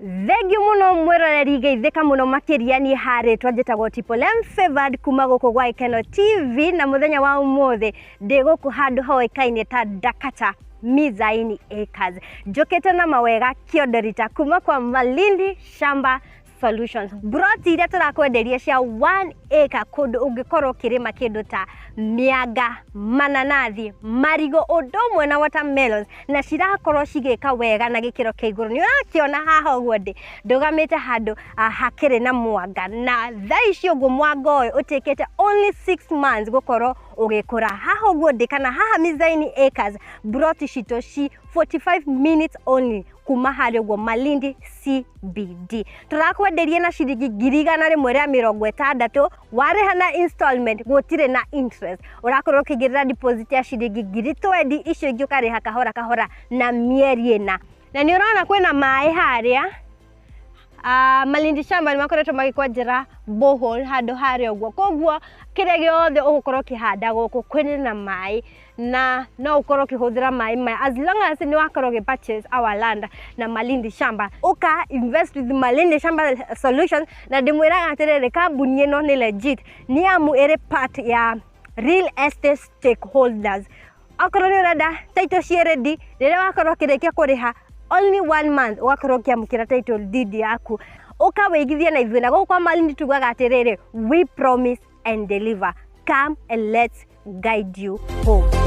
Thengi muno mwiroreri geithika muno makiria ni hari twanjitagwo Tipolem Favored kuma guku gwa Ikeno TV na muthenya wa umuthi ndi guku handu hoikaine ta Dakata Mizaini Acres njukite na mawega kionderita kuma kwa Malindi Shamba Solutions. Broti iria turakwenderia cia 1 acre kundu ungikorwo kirima kindu ta mianga, mananathi, marigo udomwe na watermelons na cirakorwo cigika wega na gikiro kia iguru. Ni urakiona haha uguo ndi ndugamite handu hakiri na mwanga na thaici uguo mwanga uyu utikite only 6 months gukorwo ugikura. Haha uguo ndi kana haha Mizaini Acres broti cito ci 45 minutes only kuma hari uguo Malindi CBD. Turakwenderia na ciringi 160 wariha na installment gutire na interest. Urakorwo ukigirira deposit ya ciringi 20 icio ingi ukariha kahora kahora na mieri ina. Na ni urona kwina mai haria Malindi Shamba ni makoretwo magikwanjira borehole handu haria uguo. Koguo kiria giothe ugukorwo kihanda guku kwina na mai na no ukorwo kihuthira mai as long as ni wakorwo gi purchase our land na Malindi Shamba uka invest with Malindi Shamba Solutions na ndimwira atirere kambuni ino ni legit ni amu ere part ya real estate stakeholders. Akorwo ni urenda title cia ready rira wakorwo kirikia kuriha only 1 month wakorwo kiamukira title deed yaku ukawigithia na ithuna go kwa Malindi tugaga atirere we promise and deliver. Come and let's guide you home.